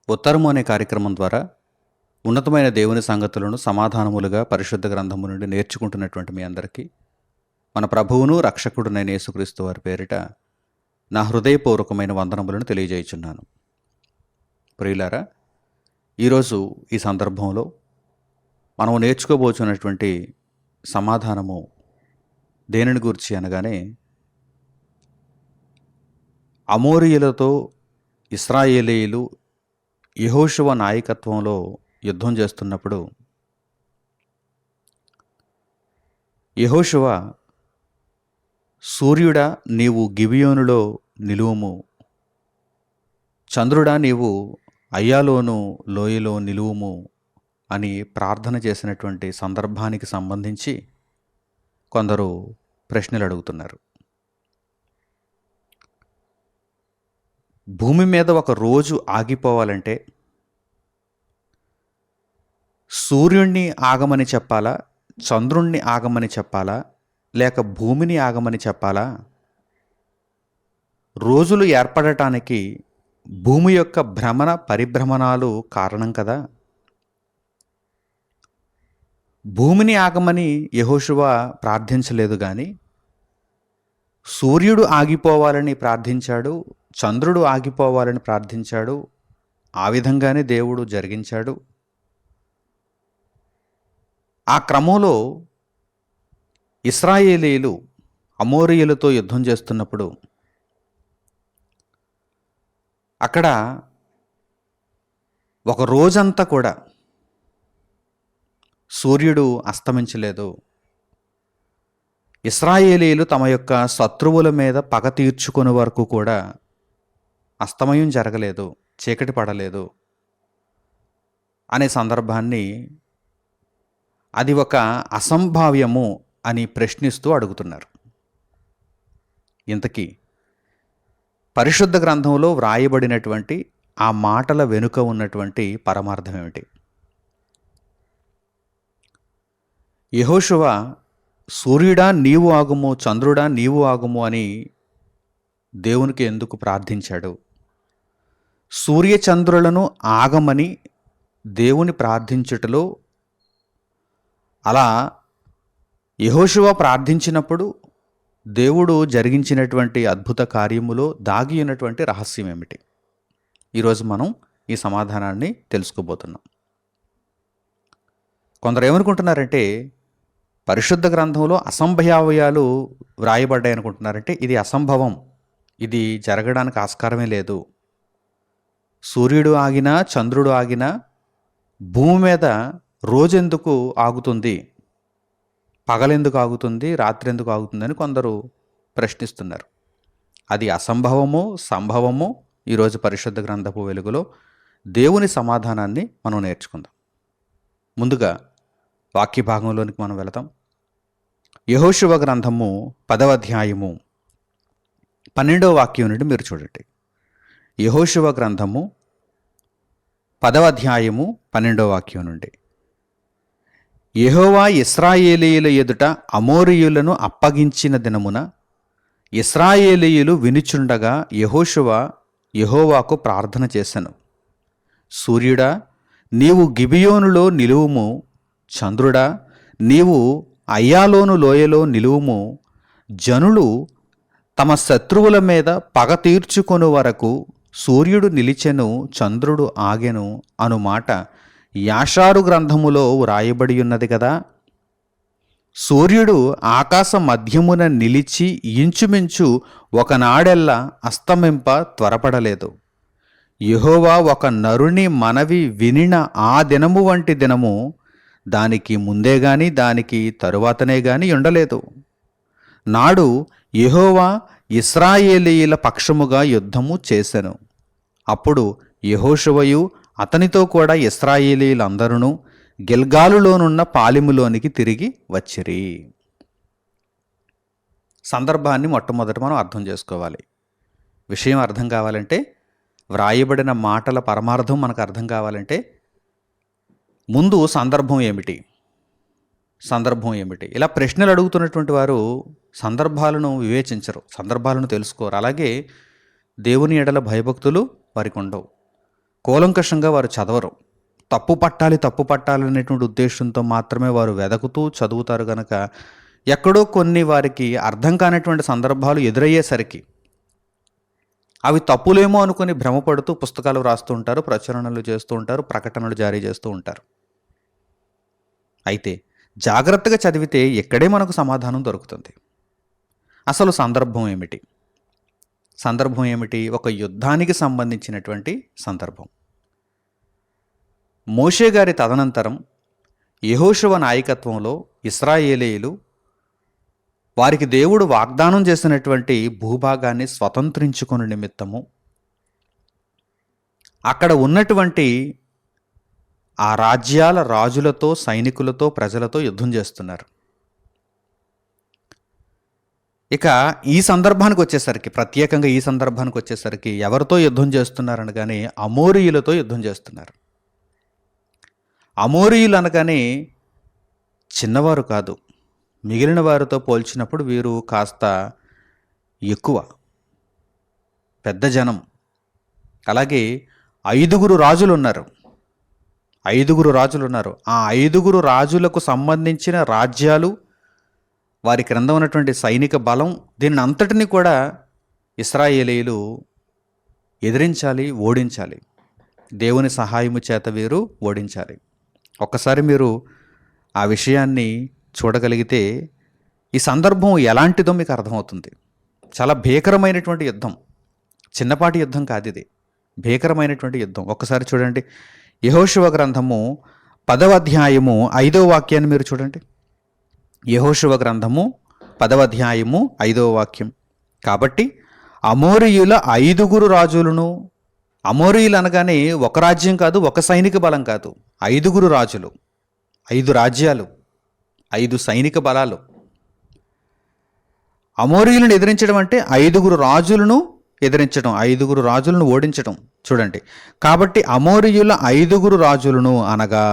ఉత్తరము అనే కార్యక్రమం ద్వారా ఉన్నతమైన దేవుని సంగతులను సమాధానములుగా పరిశుద్ధ గ్రంథము నుండి నేర్చుకుంటున్నటువంటి మీ అందరికీ మన ప్రభువును రక్షకుడునైన యేసుక్రీస్తు వారి పేరిట నా హృదయపూర్వకమైన వందనములను తెలియజేయుచున్నాను. ప్రియులారా, ఈరోజు ఈ సందర్భంలో మనం నేర్చుకోబోచున్నటువంటి సమాధానము దేనిని గూర్చి అనగానే, అమోరీయులతో ఇశ్రాయేలీయులు యెహోషువ నాయకత్వంలో యుద్ధం చేస్తున్నప్పుడు యెహోషువ, సూర్యుడా నీవు గిబియోనులో నిలువుము, చంద్రుడా నీవు అయ్యాలోను లోయలో నిలువుము అని ప్రార్థన చేసినటువంటి సందర్భానికి సంబంధించి కొందరు ప్రశ్నలు అడుగుతున్నారు. భూమి మీద ఒక రోజు ఆగిపోవాలంటే సూర్యుణ్ణి ఆగమని చెప్పాలా, చంద్రుణ్ణి ఆగమని చెప్పాలా, లేక భూమిని ఆగమని చెప్పాలా? రోజులు ఏర్పడటానికి భూమి యొక్క భ్రమణ పరిభ్రమణాలు కారణం కదా. భూమిని ఆగమని యెహోషువ ప్రార్థించలేదు, కానీ సూర్యుడు ఆగిపోవాలని ప్రార్థించాడు, చంద్రుడు ఆగిపోవాలని ప్రార్థించాడు. ఆ విధంగానే దేవుడు జరిగించాడు. ఆ క్రమంలో ఇశ్రాయేలీయులు అమోరీయులతో యుద్ధం చేస్తున్నప్పుడు అక్కడ ఒక రోజంతా కూడా సూర్యుడు అస్తమించలేదు. ఇశ్రాయేలీయులు తమ యొక్క శత్రువుల మీద పగ తీర్చుకునే వరకు కూడా అస్తమయం జరగలేదు, చీకటి పడలేదు అనే సందర్భాన్ని అది ఒక అసంభావ్యము అని ప్రశ్నిస్తూ అడుగుతున్నారు. ఇంతకీ పరిశుద్ధ గ్రంథంలో వ్రాయబడినటువంటి ఆ మాటల వెనుక ఉన్నటువంటి పరమార్థం ఏమిటి? యెహోషువ, సూర్యుడా నీవు ఆగుము, చంద్రుడా నీవు ఆగుము అని దేవునికి ఎందుకు ప్రార్థించాడు? సూర్యచంద్రులను ఆగమని దేవుని ప్రార్థించుటలో, అలా యెహోషువ ప్రార్థించినప్పుడు దేవుడు జరిగించినటువంటి అద్భుత కార్యములో దాగి ఉన్నటువంటి రహస్యం ఏమిటి? ఈరోజు మనం ఈ సమాధానాన్ని తెలుసుకోబోతున్నాం. కొందరు ఏమనుకుంటున్నారంటే, పరిశుద్ధ గ్రంథంలో అసంభావ్యాలు వ్రాయబడ్డాయి అనుకుంటున్నారంటే ఇది అసంభవం, ఇది జరగడానికి ఆస్కారమే లేదు. సూర్యుడు ఆగినా, చంద్రుడు ఆగినా భూమి మీద రోజెందుకు ఆగుతుంది, పగలెందుకు ఆగుతుంది, రాత్రి ఎందుకు ఆగుతుందని కొందరు ప్రశ్నిస్తున్నారు. అది అసంభవము, సంభవము. ఈరోజు పరిశుద్ధ గ్రంథపు వెలుగులో దేవుని సమాధానాన్ని మనం నేర్చుకుందాం. ముందుగా వాక్య భాగంలోనికి మనం వెళతాం. యెహోషువ గ్రంథము 10వ అధ్యాయము 12వ వాక్యం నుండి మీరు చూడండి. యెహోషువ గ్రంథము 10వ అధ్యాయము 12వ వాక్యం నుండి, యెహోవా ఇశ్రాయేలీయుల ఎదుట అమోరీయులను అప్పగించిన దినమున ఇశ్రాయేలీయులు వినుచుండగా యెహోషువ యెహోవాకు ప్రార్థన చేసెను. సూర్యుడా నీవు గిబియోనులో నిలువుము, చంద్రుడా నీవు అయ్యాలోను లోయలో నిలువుము. జనులు తమ శత్రువుల మీద పగ తీర్చుకొను వరకు సూర్యుడు నిలిచెను, చంద్రుడు ఆగెను అను మాట యాషారు గ్రంథములో వ్రాయబడి ఉన్నది కదా. సూర్యుడు ఆకాశ మధ్యమున నిలిచి ఇంచుమించు ఒకనాడెల్లా అస్తమింప త్వరపడలేదు. యెహోవా ఒక నరుని మనవి వినిన ఆ దినము వంటి దినము దానికి ముందే గాని దానికి తరువాతనే గాని ఉండలేదు. నాడు యెహోవా ఇశ్రాయేలీయుల పక్షముగా యుద్ధము చేసెను. అప్పుడు యెహోషువయు అతనితో కూడా ఇశ్రాయేలీయులందరూ గిల్గాలులోనున్న పాలెములోనికి తిరిగి వచ్చిరి. సందర్భాన్ని మొట్టమొదట మనం అర్థం చేసుకోవాలి. విషయం అర్థం కావాలంటే, వ్రాయబడిన మాటల పరమార్థం మనకు అర్థం కావాలంటే ముందు సందర్భం ఏమిటి, ఇలా ప్రశ్నలు అడుగుతున్నటువంటి వారు సందర్భాలను వివేచించరు, సందర్భాలను తెలుసుకోరు. అలాగే దేవుని ఎడల భయభక్తులు వారికి ఉండవు. కూలంకషంగా వారు చదవరు. తప్పు పట్టాలి తప్పు పట్టాలి అనేటువంటి ఉద్దేశంతో మాత్రమే వారు వెదకుతూ చదువుతారు కనుక ఎక్కడో కొన్ని వారికి అర్థం కానటువంటి సందర్భాలు ఎదురయ్యేసరికి అవి తప్పులేమో అనుకుని భ్రమపడుతూ పుస్తకాలు వ్రాస్తూ ఉంటారు, ప్రచురణలు చేస్తూ ఉంటారు, ప్రకటనలు జారీ చేస్తూ ఉంటారు. అయితే జాగ్రత్తగా చదివితే ఇక్కడే మనకు సమాధానం దొరుకుతుంది. అసలు సందర్భం ఏమిటి? సందర్భం ఏమిటి? ఒక యుద్ధానికి సంబంధించినటువంటి సందర్భం. మోషే గారి తదనంతరం యెహోషువ నాయకత్వంలో ఇశ్రాయేలీయులు వారికి దేవుడు వాగ్దానం చేసినటువంటి భూభాగాన్ని స్వతంత్రించుకునే నిమిత్తము అక్కడ ఉన్నటువంటి ఆ రాజ్యాల రాజులతో, సైనికులతో, ప్రజలతో యుద్ధం చేస్తున్నారు. ఇక ఈ సందర్భానికి వచ్చేసరికి, ప్రత్యేకంగా ఈ సందర్భానికి వచ్చేసరికి ఎవరితో యుద్ధం చేస్తున్నారనగానే అమోరీయులతో యుద్ధం చేస్తున్నారు. అమోరీయులు అనగానే చిన్నవారు కాదు, మిగిలిన వారితో పోల్చినప్పుడు వీరు కాస్త ఎక్కువ, పెద్ద జనం. అలాగే 5 రాజులు ఉన్నారు. 5 రాజులు ఉన్నారు. ఆ 5 రాజులకు సంబంధించిన రాజ్యాలు, వారి క్రింద ఉన్నటువంటి సైనిక బలం, దీన్ని అంతటిని కూడా ఇశ్రాయేలీయులు ఎదిరించాలి, ఓడించాలి. దేవుని సహాయము చేత వీరు ఓడించాలి. ఒక్కసారి మీరు ఆ విషయాన్ని చూడగలిగితే ఈ సందర్భం ఎలాంటిదో మీకు అర్థమవుతుంది. చాలా భీకరమైనటువంటి యుద్ధం, చిన్నపాటి యుద్ధం కాదు ఇది, భీకరమైనటువంటి యుద్ధం. ఒక్కసారి చూడండి, యెహోషువ గ్రంథము 10వ అధ్యాయము 5వ వాక్యాన్ని మీరు చూడండి. యెహోషువ గ్రంథము 10వ అధ్యాయము 5వ వాక్యం. కాబట్టి అమోరీయుల 5 రాజులను, అమోరీయులు అనగానే ఒక రాజ్యం కాదు, ఒక సైనిక బలం కాదు, 5 రాజులు, 5 రాజ్యాలు, 5 సైనిక బలాలు. అమోరీయులను ఎదిరించడం అంటే 5 రాజులను ఎదిరించడం, 5 రాజులను ఓడించడం. చూడండి, కాబట్టి అమోరీయుల 5 రాజులను అనగా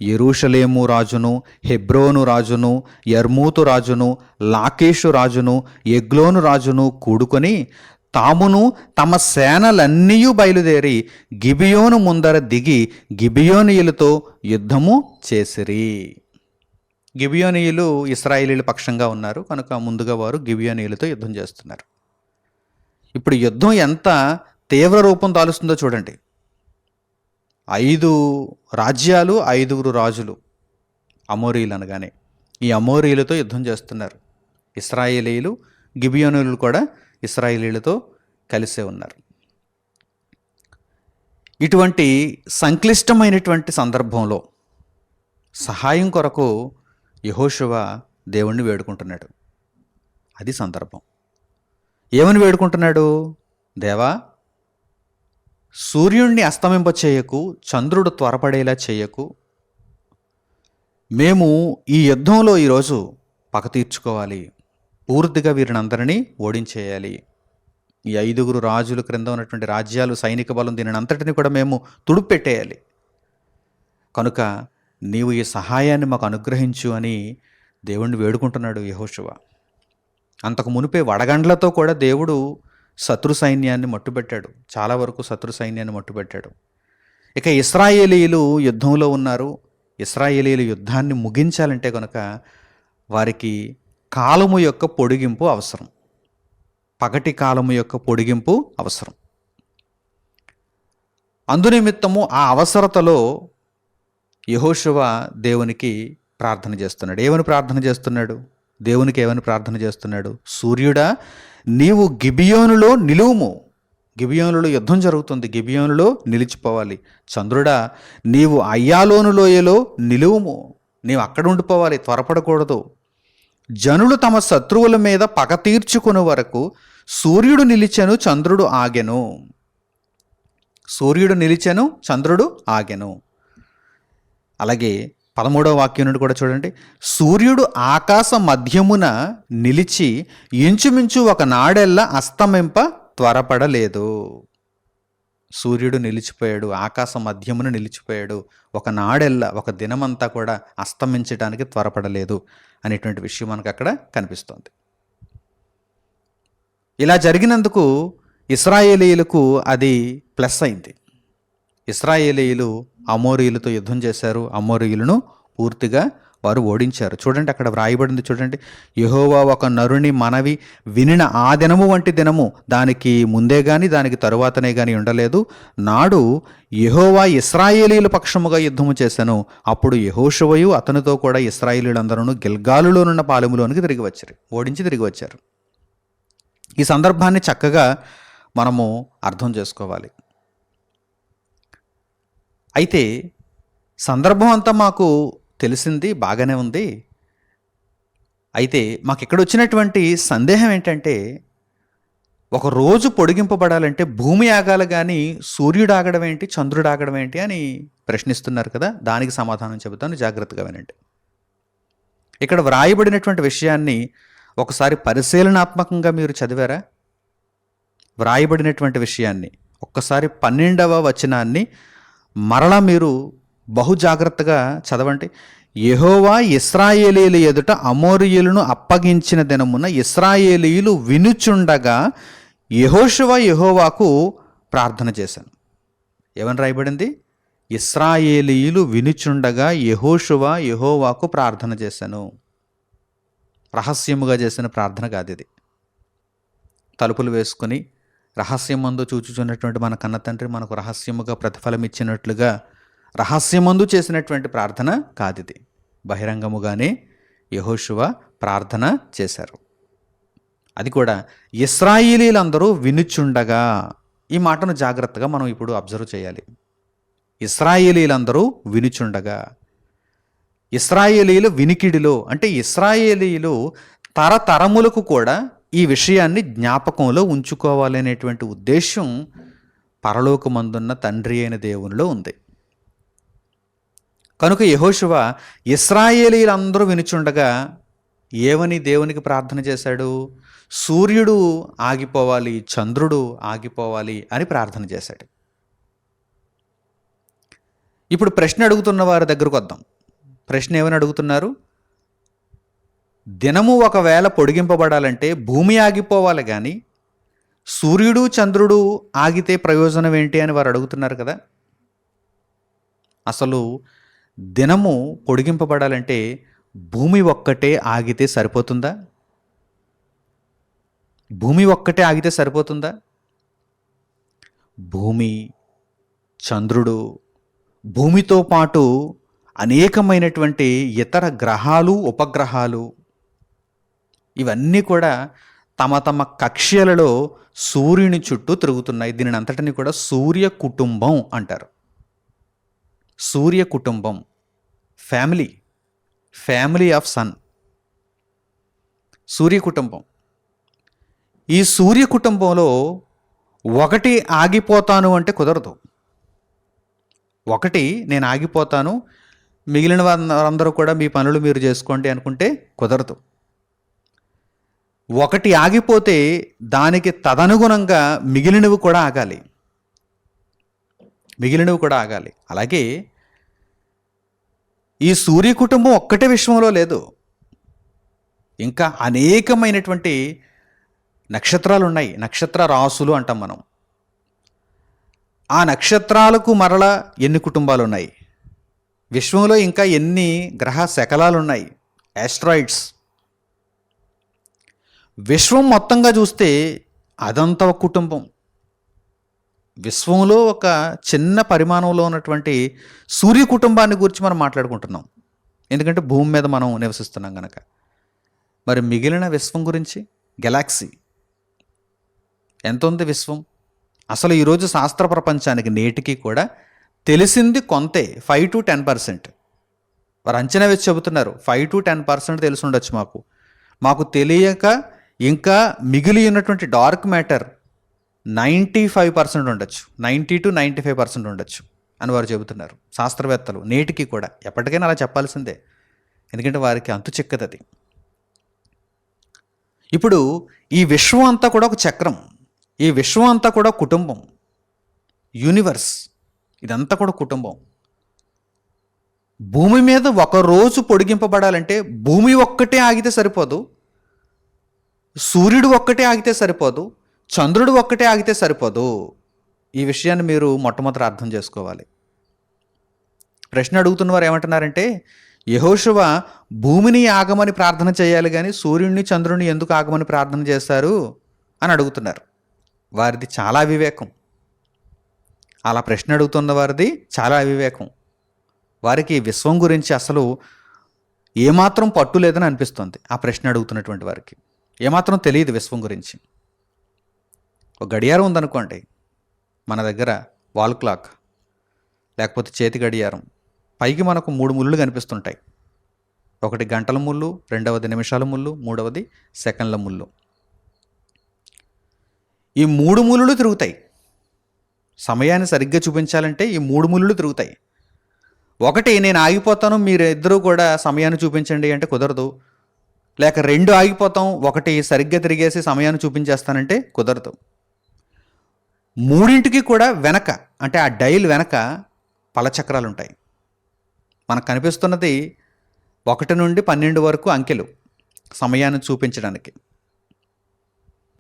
యెరూషలేము రాజును, హెబ్రోను రాజును, యర్మూతు రాజును, లాకీషు రాజును, ఎగ్లోను రాజును కూడుకొని తామును తమ సేనలన్నీ బయలుదేరి గిబియోను ముందర దిగి గిబియోనీయులతో యుద్ధము చేసిరి. గిబియోనీయులు ఇశ్రాయేలీయుల పక్షంగా ఉన్నారు కనుక ముందుగా వారు గిబియోనీయులతో యుద్ధం చేస్తున్నారు. ఇప్పుడు యుద్ధం ఎంత తీవ్ర రూపం దాలుస్తుందో చూడండి. 5 రాజ్యాలు, 5 రాజులు, అమోరీయులు అనగానే ఈ అమోరీయులతో యుద్ధం చేస్తున్నారు. ఇశ్రాయేలీయులు, గిబియోనీయులు కూడా ఇశ్రాయేలీయులతో కలిసే ఉన్నారు. ఇటువంటి సంక్లిష్టమైనటువంటి సందర్భంలో సహాయం కొరకు యెహోషువ దేవుణ్ణి వేడుకుంటున్నాడు. అది సందర్భం. ఏమని వేడుకుంటున్నాడు? దేవా, సూర్యుణ్ణి అస్తమింప చేయకు, చంద్రుడు త్వరపడేలా చేయకు. మేము ఈ యుద్ధంలో ఈరోజు పగ తీర్చుకోవాలి, పూర్తిగా వీరినందరినీ ఓడించేయాలి. ఈ 5 రాజుల క్రింద ఉన్నటువంటి రాజ్యాలు, సైనిక బలం, దీనిని అంతటిని కూడా మేము తుడుపెట్టేయాలి. కనుక నీవు ఈ సహాయాన్ని మాకు అనుగ్రహించు అని దేవుణ్ణి వేడుకుంటున్నాడు యెహోషువ. అంతకు మునిపే వడగండ్లతో కూడా దేవుడు శత్రు సైన్యాన్ని మట్టుబెట్టాడు, చాలా వరకు శత్రు సైన్యాన్ని మట్టుబెట్టాడు. ఇక ఇశ్రాయేలీయులు యుద్ధంలో ఉన్నారు. ఇశ్రాయేలీయులు యుద్ధాన్ని ముగించాలంటే కనుక వారికి కాలము యొక్క పొడిగింపు అవసరం, పగటి కాలము యొక్క పొడిగింపు అవసరం. అందునిమిత్తము ఆ అవసరతలో యెహోషువ దేవునికి ప్రార్థన చేస్తున్నాడు. ఏమని ప్రార్థన చేస్తున్నాడు? దేవునికి ఏమని ప్రార్థన చేస్తున్నాడు? సూర్యుడా, నీవు గిబియోనులో నిలువుము. గిబియోనులో యుద్ధం జరుగుతుంది, గిబియోనులో నిలిచిపోవాలి. చంద్రుడా, నీవు అయ్యాలోను లోయలో నిలువుము, నీవు అక్కడ ఉండిపోవాలి, త్వరపడకూడదు. జనులు తమ శత్రువుల మీద పగ తీర్చుకునే వరకు సూర్యుడు నిలిచెను, చంద్రుడు ఆగెను. సూర్యుడు నిలిచెను, చంద్రుడు ఆగెను. అలాగే 13వ వాక్యం నుండి కూడా చూడండి. సూర్యుడు ఆకాశ మధ్యమున నిలిచి ఇంచుమించు ఒక నాడెల్లా అస్తమింప త్వరపడలేదు. సూర్యుడు నిలిచిపోయాడు, ఆకాశ మధ్యమున నిలిచిపోయాడు, ఒక నాడెల్లా, ఒక దినమంతా కూడా అస్తమించడానికి త్వరపడలేదు అనేటువంటి విషయం మనకు అక్కడ కనిపిస్తుంది. ఇలా జరిగినందుకు ఇశ్రాయేలీయులకు అది ప్లస్ అయింది. ఇశ్రాయేలీయులు అమోరీయులతో యుద్ధం చేశారు. అమోరీయులను పూర్తిగా వారు ఓడించారు. చూడండి, అక్కడ వ్రాయబడింది చూడండి. యెహోవా ఒక నరుని మనవి వినిన ఆ దినము వంటి దినము దానికి ముందే గాని దానికి తరువాతనే గాని ఉండలేదు. నాడు యెహోవా ఇశ్రాయేలీయుల పక్షముగా యుద్ధము చేశాను. అప్పుడు యెహోషువయు అతనితో కూడా ఇశ్రాయేలీయులందరూ గిల్గాలులోనున్న పాలెములోనికి తిరిగి వచ్చారు, ఓడించి తిరిగి వచ్చారు. ఈ సందర్భాన్ని చక్కగా మనము అర్థం చేసుకోవాలి. అయితే సందర్భం అంతా మాకు తెలిసింది, బాగానే ఉంది. అయితే మాకు ఇక్కడ వచ్చినటువంటి సందేహం ఏంటంటే, ఒక రోజు పొడిగింపబడాలంటే భూమి ఆగాలి కానీ సూర్యుడు ఆగడం ఏంటి, చంద్రుడు ఆగడం ఏంటి అని ప్రశ్నిస్తున్నారు కదా. దానికి సమాధానం చెబుతాను, జాగ్రత్తగా వినండి. ఇక్కడ వ్రాయబడినటువంటి విషయాన్ని ఒకసారి పరిశీలనాత్మకంగా మీరు చదివారా? వ్రాయబడినటువంటి విషయాన్ని ఒక్కసారి 12వ వచనాన్ని మరలా మీరు బహు జాగ్రత్తగా చదవండి. యెహోవా ఇశ్రాయేలీయుల ఎదుట అమోరీయులను అప్పగించిన దినమున ఇశ్రాయేలీయులు వినుచుండగా యెహోషువ యెహోవాకు ప్రార్థన చేశాను. ఏమని రాయబడింది? ఇశ్రాయేలీయులు వినుచుండగా యెహోషువ యెహోవాకు ప్రార్థన చేశాను. రహస్యముగా చేసిన ప్రార్థన కాదు ఇది. తలుపులు వేసుకుని రహస్యమందు చూచుచున్నటువంటి మన కన్న తండ్రి మనకు రహస్యముగా ప్రతిఫలం ఇచ్చినట్లుగా రహస్యమందు చేసినటువంటి ప్రార్థన కాదిది. బహిరంగముగానే యెహోషువ ప్రార్థన చేశారు. అది కూడా ఇశ్రాయేలీలందరూ వినుచుండగా. ఈ మాటను జాగ్రత్తగా మనం ఇప్పుడు అబ్జర్వ్ చేయాలి. ఇశ్రాయేలీలందరూ వినుచుండగా. ఇశ్రాయేలీలు వినికిడిలో అంటే ఇశ్రాయేలీలు తరతరములకు కూడా ఈ విషయాన్ని జ్ఞాపకంలో ఉంచుకోవాలనేటువంటి ఉద్దేశం పరలోకమందున్న తండ్రి అయిన దేవునిలో ఉంది. కనుక యెహోషువ ఇశ్రాయేలీలందరూ వినుచుండగా ఏమని దేవునికి ప్రార్థన చేశాడు? సూర్యుడు ఆగిపోవాలి, చంద్రుడు ఆగిపోవాలి అని ప్రార్థన చేశాడు. ఇప్పుడు ప్రశ్న అడుగుతున్న వారి దగ్గరకు వద్దాం. ప్రశ్న ఏమని అడుగుతున్నారు? దినము ఒకవేళ పొడిగింపబడాలంటే భూమి ఆగిపోవాలి కానీ సూర్యుడు చంద్రుడు ఆగితే ప్రయోజనం ఏంటి అని వారు అడుగుతున్నారు కదా. అసలు దినము పొడిగింపబడాలంటే భూమి ఒక్కటే ఆగితే సరిపోతుందా? భూమి ఒక్కటే ఆగితే సరిపోతుందా? భూమి, చంద్రుడు, భూమితో పాటు అనేకమైనటువంటి ఇతర గ్రహాలు, ఉపగ్రహాలు ఇవన్నీ కూడా తమ తమ కక్ష్యలలో సూర్యుని చుట్టూ తిరుగుతున్నాయి. దీనిని అంతటిని కూడా సూర్య కుటుంబం అంటారు. సూర్య కుటుంబం, ఫ్యామిలీ ఆఫ్ సన్, సూర్య కుటుంబం. ఈ సూర్య కుటుంబంలో ఒకటి ఆగిపోతాను అంటే కుదరదు. ఒకటి నేను ఆగిపోతాను, మిగిలిన వారందరూ కూడా మీ పనులు మీరు చేసుకోండి అనుకుంటే కుదరదు. ఒకటి ఆగిపోతే దానికి తదనుగుణంగా మిగిలినవి కూడా ఆగాలి. అలాగే ఈ సూర్య కుటుంబం ఒక్కటే విశ్వంలో లేదు. ఇంకా అనేకమైనటువంటి నక్షత్రాలు ఉన్నాయి. నక్షత్ర రాసులు అంటాం మనం. ఆ నక్షత్రాలకు మరల ఎన్ని కుటుంబాలు ఉన్నాయి? విశ్వంలో ఇంకా ఎన్ని గ్రహ శకలాలు ఉన్నాయి? ఆస్ట్రాయిడ్స్. విశ్వం మొత్తంగా చూస్తే అదంతా ఒక కుటుంబం. విశ్వంలో ఒక చిన్న పరిమాణంలో ఉన్నటువంటి సూర్య కుటుంబాన్ని గురించి మనం మాట్లాడుకుంటున్నాం, ఎందుకంటే భూమి మీద మనం నివసిస్తున్నాం కనుక. మరి మిగిలిన విశ్వం గురించి, గెలాక్సీ ఎంత ఉంది విశ్వం? అసలు ఈరోజు శాస్త్ర ప్రపంచానికి నేటికి కూడా తెలిసింది కొంతే, 5 to 10%. వారు అంచనా వేసి చెబుతున్నారు 5 to 10% తెలిసి ఉండొచ్చు మాకు తెలియక ఇంకా మిగిలి ఉన్నటువంటి డార్క్ మ్యాటర్ 95% ఉండొచ్చు, 90 to 95% ఉండొచ్చు అని వారు చెబుతున్నారు శాస్త్రవేత్తలు. నేటికి కూడా ఎప్పటికైనా అలా చెప్పాల్సిందే, ఎందుకంటే వారికి అంతు చిక్కదు అది. ఇప్పుడు ఈ విశ్వం అంతా కూడా ఒక చక్రం, ఈ విశ్వం అంతా కూడా కుటుంబం, యూనివర్స్, ఇదంతా కూడా కుటుంబం. భూమి మీద ఒక రోజు పొడిగింపబడాలంటే భూమి ఒక్కటే ఆగితే సరిపోదు, సూర్యుడు ఒక్కటే ఆగితే సరిపోదు, చంద్రుడు ఒక్కటే ఆగితే సరిపోదు. ఈ విషయాన్ని మీరు మొట్టమొదట అర్థం చేసుకోవాలి. ప్రశ్న అడుగుతున్న వారు ఏమంటున్నారంటే, యెహోషువ భూమిని ఆగమని ప్రార్థన చేయాలి కానీ సూర్యుడిని చంద్రుడిని ఎందుకు ఆగమని ప్రార్థన చేశారు అని అడుగుతున్నారు. వారిది చాలా అవివేకం. అలా ప్రశ్న అడుగుతున్న వారిది చాలా అవివేకం. వారికి విశ్వం గురించి అసలు ఏమాత్రం పట్టు లేదని అనిపిస్తుంది. ఆ ప్రశ్న అడుగుతున్నటువంటి వారికి ఏమాత్రం తెలియదు విశ్వం గురించి. ఒక గడియారం ఉందనుకోండి మన దగ్గర, వాల్ క్లాక్ లేకపోతే చేతి గడియారం, పైకి మనకు 3 ముళ్ళు కనిపిస్తుంటాయి. ఒకటి గంటల ముళ్ళు, రెండవది నిమిషాల ముళ్ళు, మూడవది సెకండ్ల ముళ్ళు. ఈ 3 ముళ్ళు తిరుగుతాయి. సమయాన్ని సరిగ్గా చూపించాలంటే ఈ 3 ముళ్ళు తిరుగుతాయి. ఒకటి నేను ఆగిపోతాను, మీరు ఇద్దరూ కూడా సమయాన్ని చూపించండి అంటే కుదరదు. లేక 2 ఆగిపోతాం, ఒకటి సరిగ్గా తిరిగేసి సమయాన్ని చూపించేస్తానంటే కుదరదు. 3ంటికి కూడా వెనక, అంటే ఆ డైల్ వెనక పలచక్రాలు ఉంటాయి. మనకు కనిపిస్తున్నది 1 నుండి 12 వరకు అంకెలు సమయాన్ని చూపించడానికి.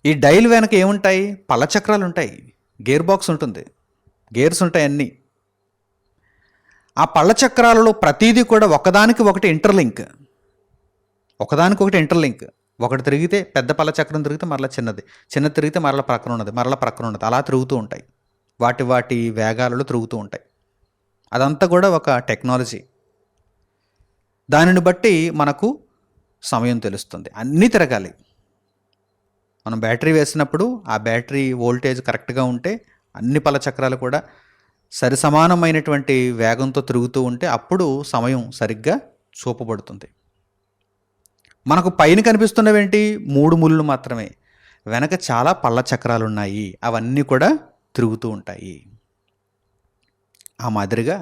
ఈ డైల్ వెనక ఏముంటాయి? పలచక్రాలు ఉంటాయి, గేర్ బాక్స్ ఉంటుంది, గేర్స్ ఉంటాయి అన్నీ. ఆ పళ్ళచక్రాలలో ప్రతీది కూడా ఒకదానికి ఇంటర్లింక్. ఒకటి తిరిగితే పెద్ద పళ్ళచక్రం తిరిగితే మరలా చిన్నది తిరిగితే మరలా ప్రక్కన ఉన్నది, అలా తిరుగుతూ ఉంటాయి. వాటి వేగాలలో తిరుగుతూ ఉంటాయి. అదంతా కూడా ఒక టెక్నాలజీ. దానిని బట్టి మనకు సమయం తెలుస్తుంది. అన్నీ తిరగాలి. మనం బ్యాటరీ వేసినప్పుడు ఆ బ్యాటరీ వోల్టేజ్ కరెక్ట్గా ఉంటే అన్ని పళ్ళచక్రాలు కూడా సరి సమానమైనటువంటి వేగంతో తిరుగుతూ ఉంటే అప్పుడు సమయం సరిగ్గా చూపబడుతుంది. మనకు పైన కనిపిస్తున్నవేంటి? 3 ముళ్ళు మాత్రమే. వెనక చాలా పళ్ళచక్రాలు ఉన్నాయి, అవన్నీ కూడా తిరుగుతూ ఉంటాయి. ఆ మాదిరిగా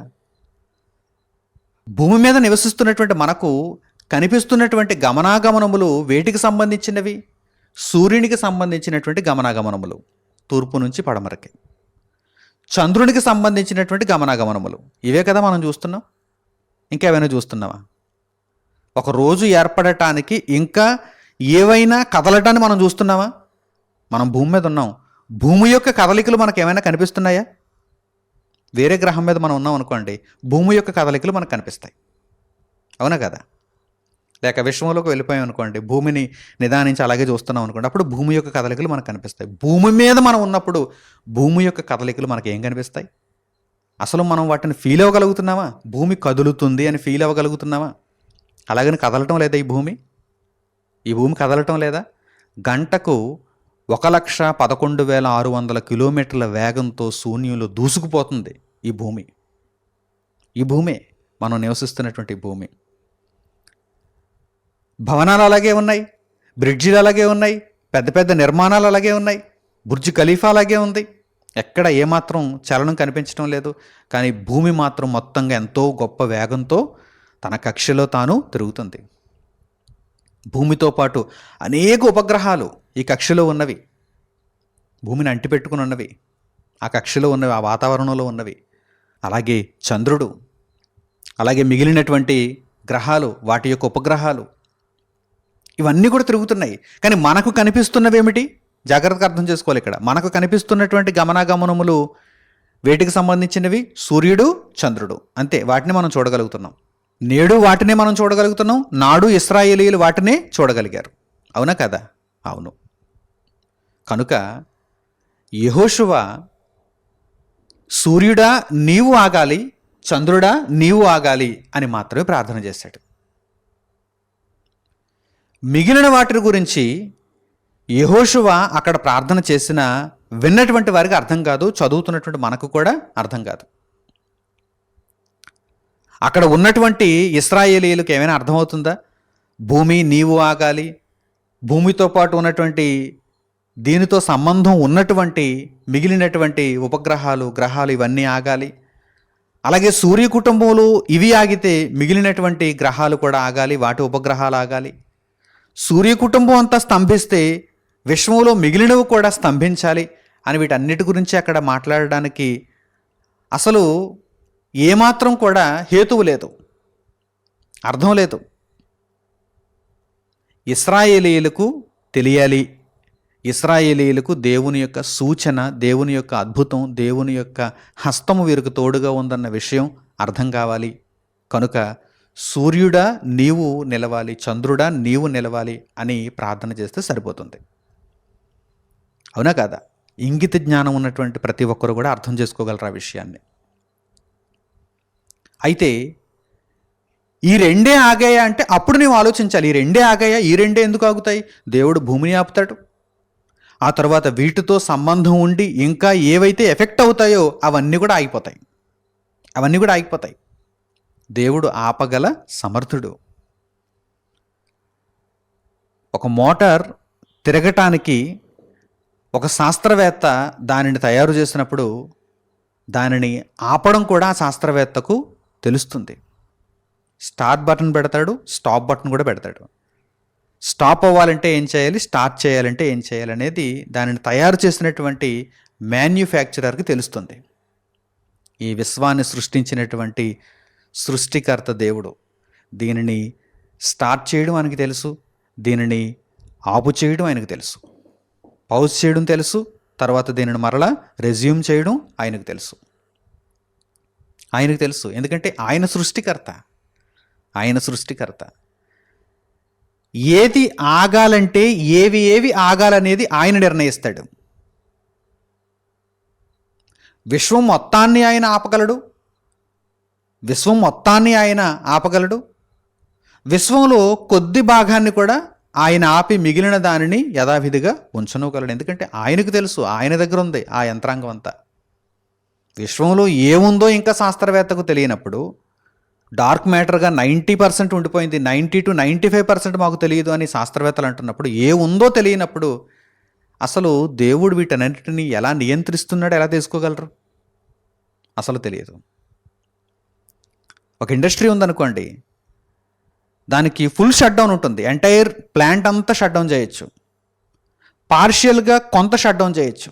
భూమి మీద నివసిస్తున్నటువంటి మనకు కనిపిస్తున్నటువంటి గమనాగమనములు వేటికి సంబంధించినవి? సూర్యునికి సంబంధించినటువంటి గమనాగమనములు, తూర్పు నుంచి పడమరకి. చంద్రునికి సంబంధించినటువంటి గమనాగమనములు, ఇవే కదా మనం చూస్తున్నాం. ఇంకా ఏమైనా చూస్తున్నావా? ఒక రోజు ఏర్పడటానికి ఇంకా ఏవైనా కదలటాన్ని మనం చూస్తున్నావా? మనం భూమి మీద ఉన్నాం. భూమి యొక్క కదలికలు మనకు ఏమైనా కనిపిస్తున్నాయా? వేరే గ్రహం మీద మనం ఉన్నాం అనుకోండి, భూమి యొక్క కదలికలు మనకు కనిపిస్తాయి, అవునా కదా? లేక విశ్వంలోకి వెళ్ళిపోయాం అనుకోండి, భూమిని నిదానించి అలాగే చూస్తున్నాం అనుకోండి, అప్పుడు భూమి యొక్క కదలికలు మనకు కనిపిస్తాయి. భూమి మీద మనం ఉన్నప్పుడు భూమి యొక్క కదలికలు మనకు ఏం కనిపిస్తాయి? అసలు మనం వాటిని ఫీల్ అవ్వగలుగుతున్నామా? భూమి కదులుతుంది అని ఫీల్ అవ్వగలుగుతున్నామా? అలాగని కదలటం లేదా ఈ భూమి కదలటం లేదా? గంటకు 1,11,600 కిలోమీటర్ల వేగంతో శూన్యంలో దూసుకుపోతుంది ఈ భూమే మనం నివసిస్తున్నటువంటి భూమి. భవనాలు అలాగే ఉన్నాయి, బ్రిడ్జిలు అలాగే ఉన్నాయి, పెద్ద పెద్ద నిర్మాణాలు అలాగే ఉన్నాయి, బుర్జ్ ఖలీఫా అలాగే ఉంది. ఎక్కడ ఏమాత్రం చలనం కనిపించడం లేదు. కానీ భూమి మాత్రం మొత్తంగా ఎంతో గొప్ప వేగంతో తన కక్షలో తాను తిరుగుతుంది. భూమితో పాటు అనేక ఉపగ్రహాలు ఈ కక్షలో ఉన్నవి, భూమిని అంటిపెట్టుకుని ఉన్నవి, ఆ కక్షలో ఉన్నవి, ఆ వాతావరణంలో ఉన్నవి. అలాగే చంద్రుడు, అలాగే మిగిలినటువంటి గ్రహాలు, వాటి యొక్క ఉపగ్రహాలు, ఇవన్నీ కూడా తిరుగుతున్నాయి. కానీ మనకు కనిపిస్తున్నవేమిటి? జాగ్రత్తగా అర్థం చేసుకోవాలి. ఇక్కడ మనకు కనిపిస్తున్నటువంటి గమనాగమనములు వేటికి సంబంధించినవి? సూర్యుడు, చంద్రుడు, అంతే. వాటిని మనం చూడగలుగుతున్నాం. నేడు వాటినే మనం చూడగలుగుతున్నాం. నాడు ఇశ్రాయేలీయులు వాటినే చూడగలిగారు, అవునా కదా? అవును. కనుక యెహోషువ సూర్యుడా నీవు ఆగాలి, చంద్రుడా నీవు ఆగాలి అని మాత్రమే ప్రార్థన చేశాడు. మిగిలిన వాటి గురించి యెహోషువ అక్కడ ప్రార్థన చేసిన విన్నటువంటి వారికి అర్థం కాదు, చదువుతున్నటువంటి మనకు కూడా అర్థం కాదు. అక్కడ ఉన్నటువంటి ఇశ్రాయేలీయులకు ఏమైనా అర్థమవుతుందా? భూమి నీవు ఆగాలి, భూమితో పాటు ఉన్నటువంటి దీనితో సంబంధం ఉన్నటువంటి మిగిలినటువంటి ఉపగ్రహాలు, గ్రహాలు ఇవన్నీ ఆగాలి. అలాగే సూర్య కుటుంబములు ఇవి ఆగితే మిగిలినటువంటి గ్రహాలు కూడా ఆగాలి, వాటి ఉపగ్రహాలు ఆగాలి. సూర్య కుటుంబం అంతా స్తంభిస్తే విశ్వంలో మిగిలినవి కూడా స్తంభించాలి అని వీటన్నిటి గురించి అక్కడ మాట్లాడడానికి అసలు ఏమాత్రం కూడా హేతువు లేదు, అర్థం లేదు. ఇశ్రాయేలీయులకు తెలియాలి, ఇశ్రాయేలీయులకు దేవుని యొక్క సూచన, దేవుని యొక్క అద్భుతం, దేవుని యొక్క హస్తము వీరికి తోడుగా ఉందన్న విషయం అర్థం కావాలి. కనుక సూర్యుడా నీవు నిలవాలి, చంద్రుడా నీవు నిలవాలి అని ప్రార్థన చేస్తే సరిపోతుంది. అవునా కాదా? ఇంగిత జ్ఞానం ఉన్నటువంటి ప్రతి ఒక్కరు కూడా అర్థం చేసుకోగలరు ఆ విషయాన్ని. అయితే ఈ రెండే ఆగాయా అంటే అప్పుడు నీవు ఆలోచించాలి. ఈ రెండే ఆగాయా? ఈ రెండే ఎందుకు ఆగుతాయి? దేవుడు భూమిని ఆపుతాడు, ఆ తర్వాత వీటితో సంబంధం ఉండి ఇంకా ఏవైతే ఎఫెక్ట్ అవుతాయో అవన్నీ కూడా ఆగిపోతాయి. దేవుడు ఆపగల సమర్థుడు. ఒక మోటార్ తిరగటానికి ఒక శాస్త్రవేత్త దానిని తయారు చేసినప్పుడు దానిని ఆపడం కూడా ఆ శాస్త్రవేత్తకు తెలుస్తుంది. స్టార్ట్ బటన్ పెడతాడు, స్టాప్ బటన్ కూడా పెడతాడు. స్టాప్ అవ్వాలంటే ఏం చేయాలి, స్టార్ట్ చేయాలంటే ఏం చేయాలి అనేది దానిని తయారు చేసినటువంటి మ్యాన్యుఫ్యాక్చరర్కి తెలుస్తుంది. ఈ విశ్వాన్ని సృష్టించినటువంటి సృష్టికర్త దేవుడు దీనిని స్టార్ట్ చేయడం ఆయనకి తెలుసు, దీనిని ఆపు చేయడం ఆయనకు తెలుసు, పౌజ్ చేయడం తెలుసు, తర్వాత దీనిని మరలా రెజ్యూమ్ చేయడం ఆయనకు తెలుసు. ఎందుకంటే ఆయన సృష్టికర్త. ఏది ఆగాలంటే ఏవి ఆగాలనేది ఆయన నిర్ణయిస్తాడు. విశ్వం మొత్తాన్ని ఆయన ఆపగలడు. విశ్వంలో కొద్ది భాగాన్ని కూడా ఆయన ఆపి మిగిలిన దానిని యథావిధిగా ఉంచనగలడు. ఎందుకంటే ఆయనకు తెలుసు, ఆయన దగ్గర ఉంది ఆ యంత్రాంగం అంతా. విశ్వంలో ఏముందో ఇంకా శాస్త్రవేత్తకు తెలియనప్పుడు, డార్క్ మ్యాటర్గా 90% ఉండిపోయింది, 90 to 95% మాకు తెలియదు అని శాస్త్రవేత్తలు అంటున్నప్పుడు, ఏముందో తెలియనప్పుడు అసలు దేవుడు వీటన్నిటిని ఎలా నియంత్రిస్తున్నాడో ఎలా తెలుసుకోగలరు? అసలు తెలియదు. ఒక ఇండస్ట్రీ ఉందనుకోండి, దానికి ఫుల్ షట్ డౌన్ ఉంటుంది, ఎంటైర్ ప్లాంట్ అంతా షట్ డౌన్ చేయొచ్చు, పార్షియల్గా కొంత షట్ డౌన్ చేయొచ్చు,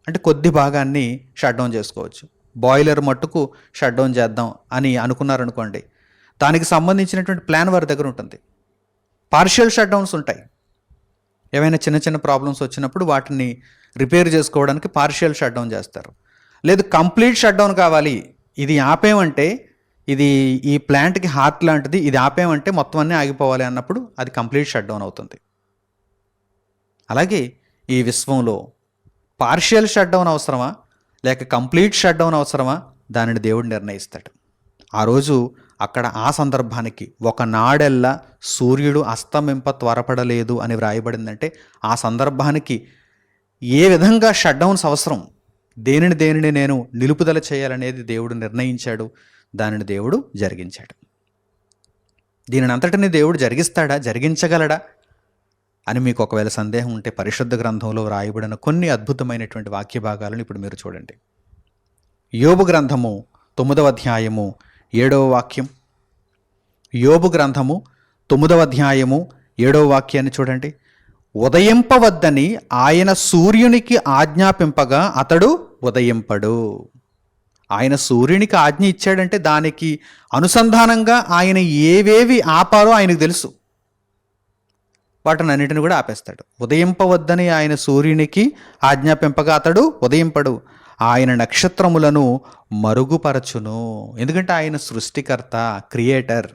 అంటే కొద్ది భాగాన్ని షట్ డౌన్ చేసుకోవచ్చు. బాయిలర్ మట్టుకు షట్ డౌన్ చేద్దాం అని అనుకున్నారనుకోండి, దానికి సంబంధించినటువంటి ప్లాన్ వారి దగ్గర ఉంటుంది. పార్షియల్ షట్ డౌన్స్ ఉంటాయి, ఏవైనా చిన్న చిన్న ప్రాబ్లమ్స్ వచ్చినప్పుడు వాటిని రిపేర్ చేసుకోవడానికి పార్షియల్ షట్ డౌన్ చేస్తారు. లేదు కంప్లీట్ షట్ డౌన్ కావాలి, ఇది ఆపేమంటే ఇది ఈ ప్లాంట్కి హార్ట్ లాంటిది, ఇది ఆపేమంటే మొత్తం అన్నీ ఆగిపోవాలి అన్నప్పుడు అది కంప్లీట్ షట్ డౌన్ అవుతుంది. అలాగే ఈ విశ్వంలో పార్షియల్ షట్ డౌన్ అవసరమా లేక కంప్లీట్ షట్ డౌన్ అవసరమా, దానిని దేవుడు నిర్ణయిస్తాడు. ఆ రోజు అక్కడ ఆ సందర్భానికి ఒకనాడెల్లా సూర్యుడు అస్తమింప త్వరపడలేదు అని వ్రాయబడిందంటే ఆ సందర్భానికి ఏ విధంగా షట్ డౌన్స్ అవసరం, దేనిని నేను నిలుపుదల చేయాలనేది దేవుడు నిర్ణయించాడు, దానిని దేవుడు జరిగించాడు. దీనిని అంతటిని దేవుడు జరిగించగలడా అని మీకు ఒకవేళ సందేహం ఉంటే పరిశుద్ధ గ్రంథంలో వ్రాయబడిన కొన్ని అద్భుతమైనటువంటి వాక్య భాగాలను ఇప్పుడు మీరు చూడండి. యోబు గ్రంథము 9వ అధ్యాయము 7వ వాక్యం. యోబు గ్రంథము 9వ అధ్యాయము 7వ వాక్యాన్ని చూడండి. ఉదయింపవద్దని ఆయన సూర్యునికి ఆజ్ఞాపింపగా అతడు ఉదయింపడు. ఆయన సూర్యునికి ఆజ్ఞ ఇచ్చాడంటే దానికి అనుసంధానంగా ఆయన ఏవేవి ఆపాలో ఆయనకు తెలుసు, వాటిని అన్నిటిని కూడా ఆపేస్తాడు. ఉదయింపవద్దని ఆయన సూర్యునికి ఆజ్ఞాపింపగా అతడు ఉదయింపడు, ఆయన నక్షత్రములను మరుగుపరచును. ఎందుకంటే ఆయన సృష్టికర్త, క్రియేటర్.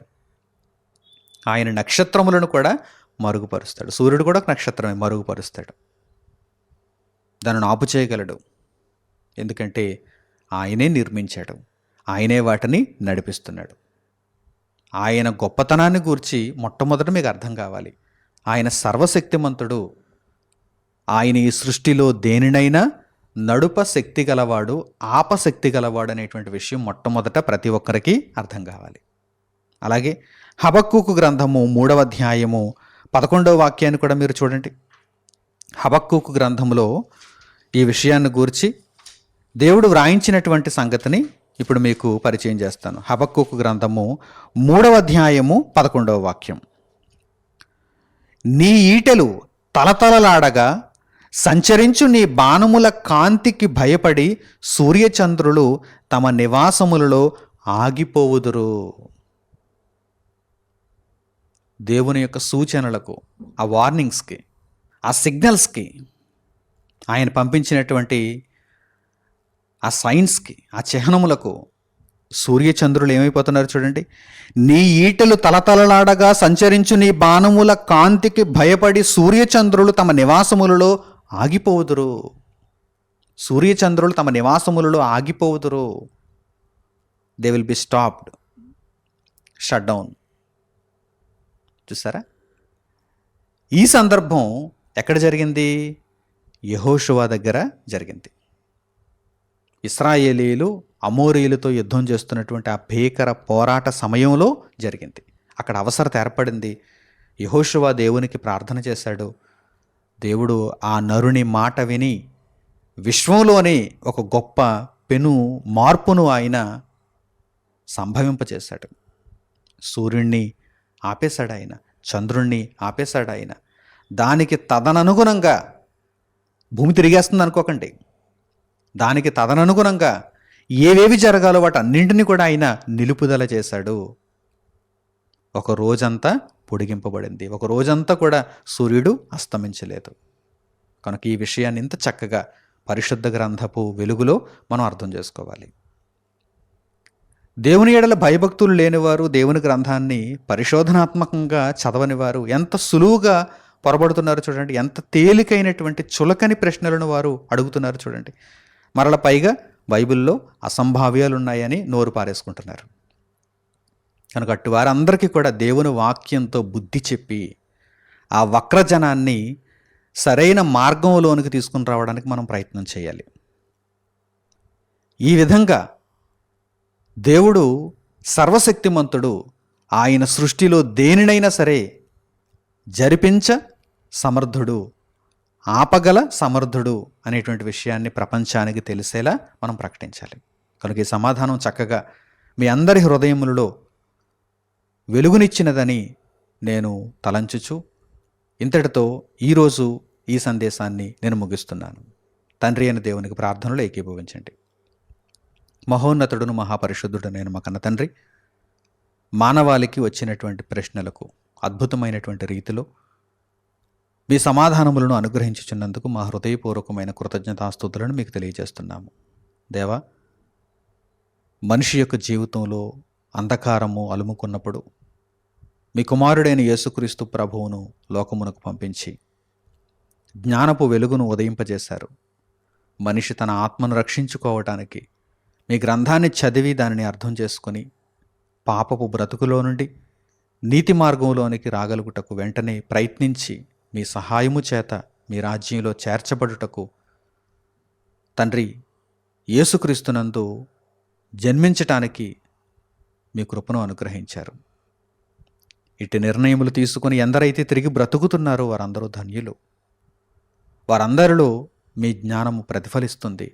ఆయన నక్షత్రములను కూడా మరుగుపరుస్తాడు. సూర్యుడు కూడా ఒక నక్షత్రమే, మరుగుపరుస్తాడు. దానిని ఆపు చేయగలడు, ఎందుకంటే ఆయనే నిర్మించాడు, ఆయనే వాటిని నడిపిస్తున్నాడు. ఆయన గొప్పతనాన్ని గూర్చి మొట్టమొదట మీకు అర్థం కావాలి. ఆయన సర్వశక్తిమంతుడు. ఆయన ఈ సృష్టిలో దేనినైనా నడుప శక్తి గలవాడు, ఆపశక్తి గలవాడు అనేటువంటి విషయం మొట్టమొదట ప్రతి ఒక్కరికి అర్థం కావాలి. అలాగే హబక్కూకు గ్రంథము 3వ అధ్యాయము 11వ వాక్యాన్ని కూడా మీరు చూడండి. హబక్కూకు గ్రంథంలో ఈ విషయాన్ని గూర్చి దేవుడు వ్రాయించినటువంటి సంగతిని ఇప్పుడు మీకు పరిచయం చేస్తాను. హబక్కూకు గ్రంథము 3వ అధ్యాయము 11వ వాక్యం. నీ ఈటెలు తలతలలాడగా సంచరించు నీ బాణముల కాంతికి భయపడి సూర్యచంద్రులు తమ నివాసములలో ఆగిపోవుదురు. దేవుని యొక్క సూచనలకు, ఆ వార్నింగ్స్కి, ఆ సిగ్నల్స్కి ఆయన పంపించినటువంటి ఆ సైన్స్కి, ఆ చిహ్నములకు సూర్యచంద్రులు ఏమైపోతున్నారు చూడండి. నీ ఈటెలు తలతలలాడగా సంచరించు నీ బాణముల కాంతికి భయపడి సూర్యచంద్రులు తమ నివాసములలో ఆగిపోవుదురు. సూర్యచంద్రులు తమ నివాసములలో ఆగిపోవుదురు. They will be stopped, shut down. చూసారా? ఈ సందర్భం ఎక్కడ జరిగింది? యెహోషువ దగ్గర జరిగింది. ఇశ్రాయేలీయులు అమోరీయులతో యుద్ధం చేస్తున్నటువంటి ఆ భీకర పోరాట సమయంలో జరిగింది. అక్కడ అవసరత ఏర్పడింది. యెహోషువ దేవునికి ప్రార్థన చేశాడు. దేవుడు ఆ నరుని మాట విని విశ్వంలోని ఒక గొప్ప పెను మార్పును ఆయన సంభవింపచేశాడు. సూర్యుణ్ణి ఆపేశాడు ఆయన, చంద్రుణ్ణి ఆపేశాడు ఆయన. దానికి తదననుగుణంగా భూమి తిరిగేస్తుంది అనుకోకండి. దానికి తదననుగుణంగా ఏవేవి జరగాలో వాటి అన్నింటినీ కూడా ఆయన నిలుపుదల చేశాడు. ఒక రోజంతా పొడిగింపబడింది. ఒక రోజంతా కూడా సూర్యుడు అస్తమించలేదు. కనుక ఈ విషయాన్ని ఇంత చక్కగా పరిశుద్ధ గ్రంథపు వెలుగులో మనం అర్థం చేసుకోవాలి. దేవుని ఎడల భయభక్తులు లేనివారు, దేవుని గ్రంథాన్ని పరిశోధనాత్మకంగా చదవని వారు ఎంత సులువుగా పొరబడుతున్నారు చూడండి. ఎంత తేలికైనటువంటి చులకని ప్రశ్నలను వారు అడుగుతున్నారు చూడండి. మరల పైగా బైబిల్లో అసంభావ్యాలు ఉన్నాయని నోరు పారేసుకుంటున్నారు. కనుక అటు వారందరికీ కూడా దేవుని వాక్యంతో బుద్ధి చెప్పి ఆ వక్రజనాన్ని సరైన మార్గంలోనికి తీసుకుని రావడానికి మనం ప్రయత్నం చేయాలి. ఈ విధంగా దేవుడు సర్వశక్తిమంతుడు. ఆయన సృష్టిలో దేనినైనా సరే జరిపించ సమర్థుడు, ఆపగల సమర్థుడు అనేటువంటి విషయాన్ని ప్రపంచానికి తెలిసేలా మనం ప్రకటించాలి. కనుక ఈ సమాధానం చక్కగా మీ అందరి హృదయములలో వెలుగునిచ్చినదని నేను తలంచుచు ఇంతటితో ఈరోజు ఈ సందేశాన్ని నేను ముగిస్తున్నాను. తండ్రి అయిన దేవునికి ప్రార్థనలు ఏకీభవించండి. మహోన్నతుడును మహాపరిశుద్ధుడు నేను మా కన్న తండ్రి, మానవాళికి వచ్చినటువంటి ప్రశ్నలకు అద్భుతమైనటువంటి రీతిలో మీ సమాధానములను అనుగ్రహించుచున్నందుకు మా హృదయపూర్వకమైన కృతజ్ఞతాస్తుతులను మీకు తెలియజేస్తున్నాము. దేవా, మనిషి యొక్క జీవితంలో అంధకారము అలుముకున్నప్పుడు మీ కుమారుడైన యేసుక్రీస్తు ప్రభువును లోకమునకు పంపించి జ్ఞానపు వెలుగును ఉదయింపజేశారు. మనిషి తన ఆత్మను రక్షించుకోవటానికి మీ గ్రంథాన్ని చదివి దానిని అర్థం చేసుకొని పాపపు బ్రతుకులో నుండి నీతి మార్గంలోనికి రాగలుగుటకు వెంటనే ప్రయత్నించి మీ సహాయము చేత మీ రాజ్యంలో చేర్చబడుటకు తండ్రి యేసుక్రీస్తునందు జన్మించటానికి మీ కృపను అనుగ్రహించారు. ఇటు నిర్ణయములు తీసుకుని ఎందరైతే తిరిగి బ్రతుకుతున్నారో వారందరూ ధన్యులు. వారందరిలో మీ జ్ఞానము ప్రతిఫలిస్తుంది.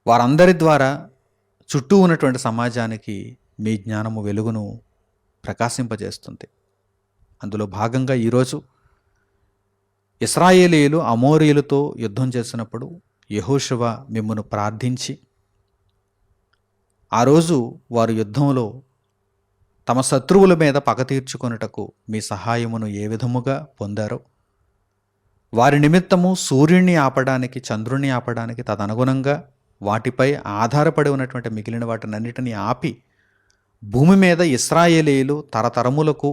వారందరి ద్వారా చుట్టూ ఉన్నటువంటి సమాజానికి మీ జ్ఞానము వెలుగును ప్రకాశింపజేస్తుంది. అందులో భాగంగా ఈరోజు ఇశ్రాయేలీయులు అమోరీయులతో యుద్ధం చేసినప్పుడు యెహోషువ మిమ్మును ప్రార్థించి ఆ రోజు వారు యుద్ధంలో తమ శత్రువుల మీద పగ తీర్చుకొనుటకు మీ సహాయమును ఏ విధముగా పొందారో, వారి నిమిత్తము సూర్యుడిని ఆపడానికి, చంద్రుణ్ణి ఆపడానికి తదనుగుణంగా వాటిపై ఆధారపడి ఉన్నటువంటి మిగిలిన వాటినన్నిటినీ ఆపి భూమి మీద ఇశ్రాయేలీయులు తరతరములకు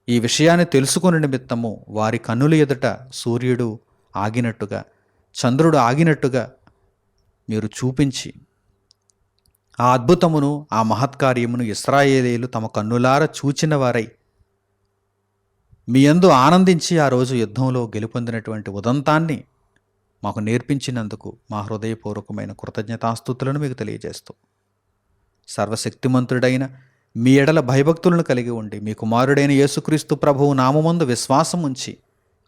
ఈ విషయాన్ని తెలుసుకుని నిమిత్తము వారి కన్నుల ఎదుట సూర్యుడు ఆగినట్టుగా, చంద్రుడు ఆగినట్టుగా మీరు చూపించి ఆ అద్భుతమును, ఆ మహత్కార్యమును ఇశ్రాయేలీయులు తమ కన్నులార చూచిన వారై మీ యందు ఆనందించి ఆ రోజు యుద్ధంలో గెలుపొందినటువంటి ఉదంతాన్ని మాకు నేర్పించినందుకు మా హృదయపూర్వకమైన కృతజ్ఞతాస్తుతులను మీకు తెలియజేస్తూ, సర్వశక్తిమంతుడైన మీ ఎడల భయభక్తులను కలిగి ఉండి మీ కుమారుడైన యేసుక్రీస్తు ప్రభువు నామమందు విశ్వాసం ఉంచి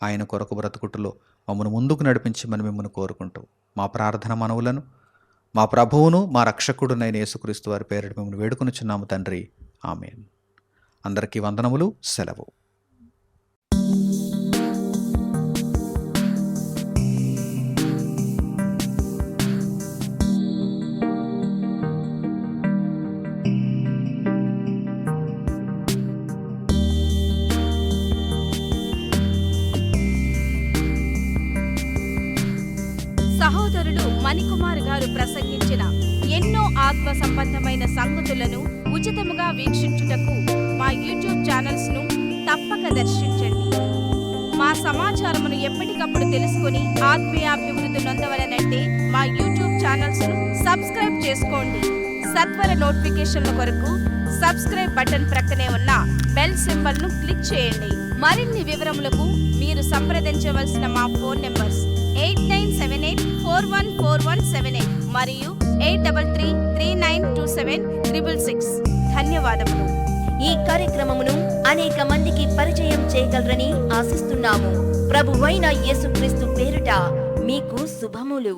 ఆయన కొరకు బ్రతుకుటలో మమ్మను ముందుకు నడిపించమని మిమ్మల్ని కోరుకుంటూ మా ప్రార్థన మనవులను మా ప్రభువును మా రక్షకుడునైన యేసుక్రీస్తు వారి పేరిట మిమ్మల్ని వేడుకొనుచున్నాము తండ్రి. ఆమేన్. అందరికీ వందనములు. సెలవు. సహోదరుడు మణికుమార్ గారు ప్రసంగించిన ఎన్నో ఆత్మ సంబంధమైన సంగతులను ఉచితముగా వీక్షించుటకు మా యూట్యూబ్ ఛానల్స్ ను తప్పక దర్శించండి. మా సమాచారమును ఎప్పటికప్పుడు తెలుసుకుని ఆత్మీయాభివృద్ధి నొందవలనంటే మా యూట్యూబ్ ఛానల్స్ ను సబ్స్క్రైబ్ చేసుకోండి. సత్వర నోటిఫికేషన్ల కొరకు సబ్స్క్రైబ్ బటన్ ప్రక్కనే ఉన్న బెల్ సింబల్ ను క్లిక్ చేయండి. మరిన్ని వివరములకు మీరు సంప్రదించవలసిన మా ఫోన్ నెంబర్స్ 8978414178 మరియు 8333927666. ధన్యవాదములు. ఈ కార్యక్రమమును అనేక మందికి పరిచయం చేయగలరని ఆశిస్తున్నాము. ప్రభువైన యేసుక్రీస్తు పేరిట మీకు శుభములు.